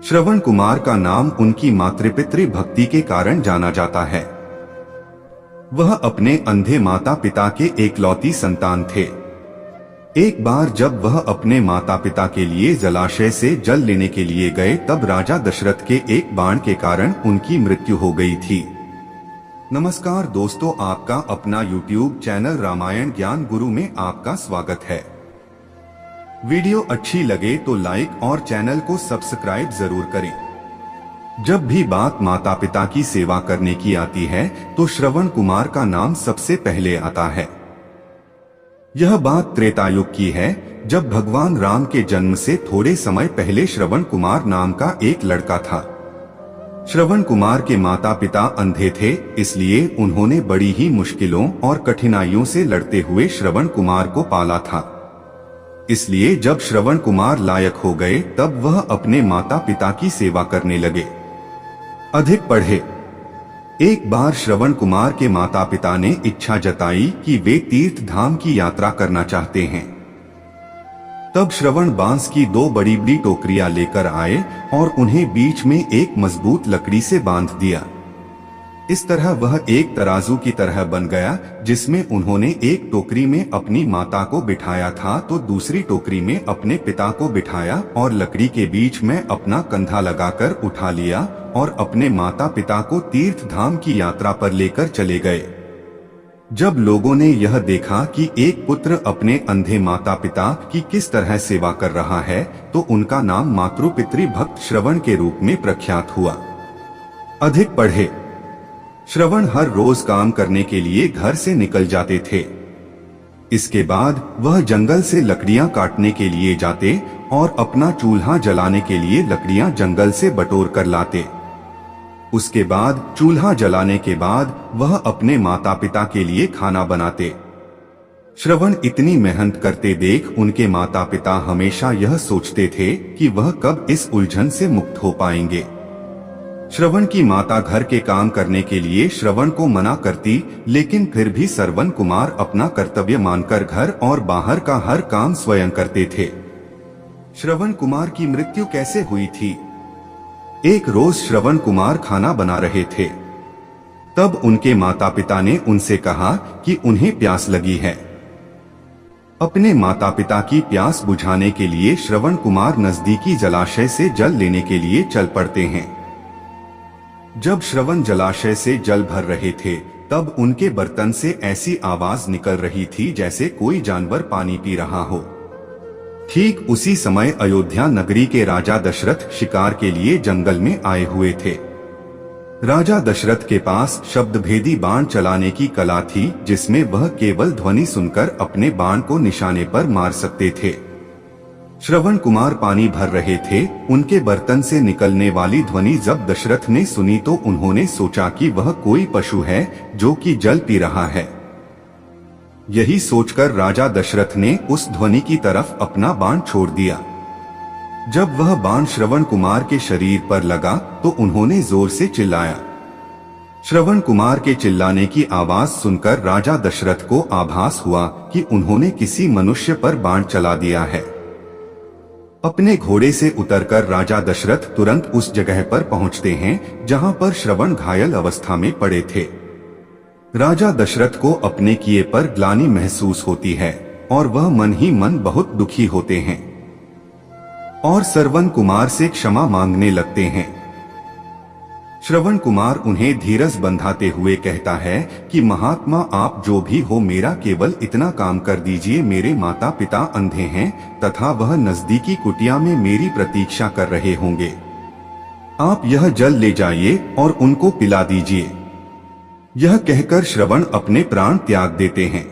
श्रवण कुमार का नाम उनकी मातृपितृ भक्ति के कारण जाना जाता है। वह अपने अंधे माता पिता के एकलौती संतान थे। एक बार जब वह अपने माता पिता के लिए जलाशय से जल लेने के लिए गए, तब राजा दशरथ के एक बाण के कारण उनकी मृत्यु हो गई थी। नमस्कार दोस्तों, आपका अपना YouTube चैनल रामायण ज्ञान गुरु में आपका स्वागत है। वीडियो अच्छी लगे तो लाइक और चैनल को सब्सक्राइब जरूर करें। जब भी बात माता पिता की सेवा करने की आती है तो श्रवण कुमार का नाम सबसे पहले आता है। यह बात त्रेता युग की है, जब भगवान राम के जन्म से थोड़े समय पहले श्रवण कुमार नाम का एक लड़का था। श्रवण कुमार के माता पिता अंधे थे, इसलिए उन्होंने बड़ी ही मुश्किलों और कठिनाइयों से लड़ते हुए श्रवण कुमार को पाला था। इसलिए जब श्रवण कुमार लायक हो गए, तब वह अपने माता पिता की सेवा करने लगे। अधिक पढ़े। एक बार श्रवण कुमार के माता पिता ने इच्छा जताई कि वे तीर्थ धाम की यात्रा करना चाहते हैं। तब श्रवण बांस की दो बड़ी बड़ी टोकरियां लेकर आए और उन्हें बीच में एक मजबूत लकड़ी से बांध दिया। इस तरह वह एक तराजू की तरह बन गया, जिसमें उन्होंने एक टोकरी में अपनी माता को बिठाया था तो दूसरी टोकरी में अपने पिता को बिठाया और लकड़ी के बीच में अपना कंधा लगाकर उठा लिया और अपने माता पिता को तीर्थ धाम की यात्रा पर लेकर चले गए। जब लोगों ने यह देखा कि एक पुत्र अपने अंधे माता पिता की किस तरह सेवा कर रहा है, तो उनका नाम मातृपितृ भक्त श्रवण के रूप में प्रख्यात हुआ। अधिक पढ़े। श्रवण हर रोज काम करने के लिए घर से निकल जाते थे। इसके बाद वह जंगल से लकड़ियां काटने के लिए जाते और अपना चूल्हा जलाने के लिए लकड़ियां जंगल से बटोर कर लाते। उसके बाद चूल्हा जलाने के बाद वह अपने माता पिता के लिए खाना बनाते। श्रवण इतनी मेहनत करते देख उनके माता पिता हमेशा यह सोचते थे कि वह कब इस उलझन से मुक्त हो पाएंगे। श्रवण की माता घर के काम करने के लिए श्रवण को मना करती, लेकिन फिर भी श्रवण कुमार अपना कर्तव्य मानकर घर और बाहर का हर काम स्वयं करते थे। श्रवण कुमार की मृत्यु कैसे हुई थी? एक रोज श्रवण कुमार खाना बना रहे थे। तब उनके माता पिता ने उनसे कहा कि उन्हें प्यास लगी है। अपने माता पिता की प्यास बुझाने के लिए श्रवण कुमार नजदीकी जलाशय से जल लेने के लिए चल पड़ते हैं। जब श्रवण जलाशय से जल भर रहे थे, तब उनके बर्तन से ऐसी आवाज निकल रही थी जैसे कोई जानवर पानी पी रहा हो। ठीक उसी समय अयोध्या नगरी के राजा दशरथ शिकार के लिए जंगल में आए हुए थे। राजा दशरथ के पास शब्दभेदी बाण चलाने की कला थी, जिसमें वह केवल ध्वनि सुनकर अपने बाण को निशाने पर मार सकते थे। श्रवण कुमार पानी भर रहे थे। उनके बर्तन से निकलने वाली ध्वनि जब दशरथ ने सुनी तो उन्होंने सोचा कि वह कोई पशु है जो कि जल पी रहा है। यही सोचकर राजा दशरथ ने उस ध्वनि की तरफ अपना बाण छोड़ दिया। जब वह बाण श्रवण कुमार के शरीर पर लगा तो उन्होंने जोर से चिल्लाया। श्रवण कुमार के चिल्लाने की आवाज सुनकर राजा दशरथ को आभास हुआ कि उन्होंने किसी मनुष्य पर बाण चला दिया है। अपने घोड़े से उतरकर राजा दशरथ तुरंत उस जगह पर पहुंचते हैं जहां पर श्रवण घायल अवस्था में पड़े थे। राजा दशरथ को अपने किए पर ग्लानि महसूस होती है और वह मन ही मन बहुत दुखी होते हैं और श्रवण कुमार से क्षमा मांगने लगते हैं। श्रवण कुमार उन्हें धीरज बंधाते हुए कहता है कि महात्मा, आप जो भी हो, मेरा केवल इतना काम कर दीजिए। मेरे माता पिता अंधे हैं तथा वह नजदीकी कुटिया में मेरी प्रतीक्षा कर रहे होंगे। आप यह जल ले जाइए और उनको पिला दीजिए। यह कहकर श्रवण अपने प्राण त्याग देते हैं।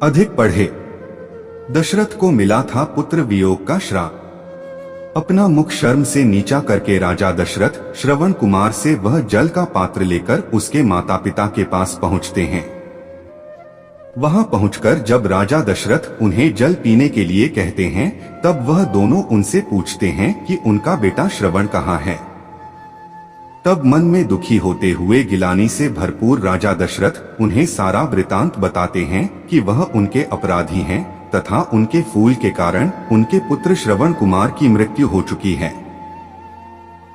अधिक पढ़े। दशरथ को मिला था पुत्र वियोग का श्राप। अपना मुख शर्म से नीचा करके राजा दशरथ श्रवण कुमार से वह जल का पात्र लेकर उसके माता पिता के पास पहुंचते हैं। वहां पहुंचकर जब राजा दशरथ उन्हें जल पीने के लिए कहते हैं, तब वह दोनों उनसे पूछते हैं कि उनका बेटा श्रवण कहाँ है। तब मन में दुखी होते हुए गिलानी से भरपूर राजा दशरथ उन्हें सारा वृतांत बताते हैं कि वह उनके अपराधी हैं तथा उनके फूल के कारण उनके पुत्र श्रवण कुमार की मृत्यु हो चुकी है।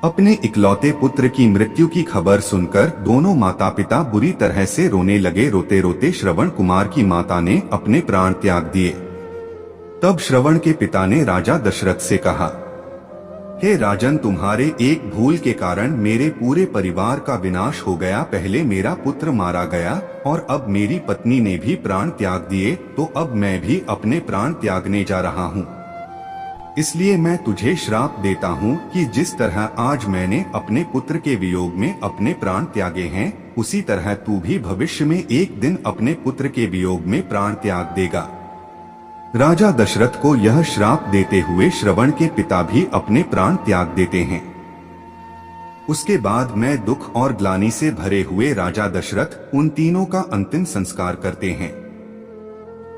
अपने इकलौते पुत्र की मृत्यु की खबर सुनकर दोनों माता पिता बुरी तरह से रोने लगे। रोते रोते श्रवण कुमार की माता ने अपने प्राण त्याग दिए। तब श्रवण के पिता ने राजा दशरथ से कहा, हे राजन, तुम्हारे एक भूल के कारण मेरे पूरे परिवार का विनाश हो गया। पहले मेरा पुत्र मारा गया और अब मेरी पत्नी ने भी प्राण त्याग दिए, तो अब मैं भी अपने प्राण त्यागने जा रहा हूँ। इसलिए मैं तुझे श्राप देता हूँ कि जिस तरह आज मैंने अपने पुत्र के वियोग में अपने प्राण त्यागे हैं, उसी तरह तू भी भविष्य में एक दिन अपने पुत्र के वियोग में प्राण त्याग देगा। राजा दशरथ को यह श्राप देते हुए श्रवण के पिता भी अपने प्राण त्याग देते हैं। उसके बाद मैं दुख और ग्लानि से भरे हुए राजा दशरथ उन तीनों का अंतिम संस्कार करते हैं।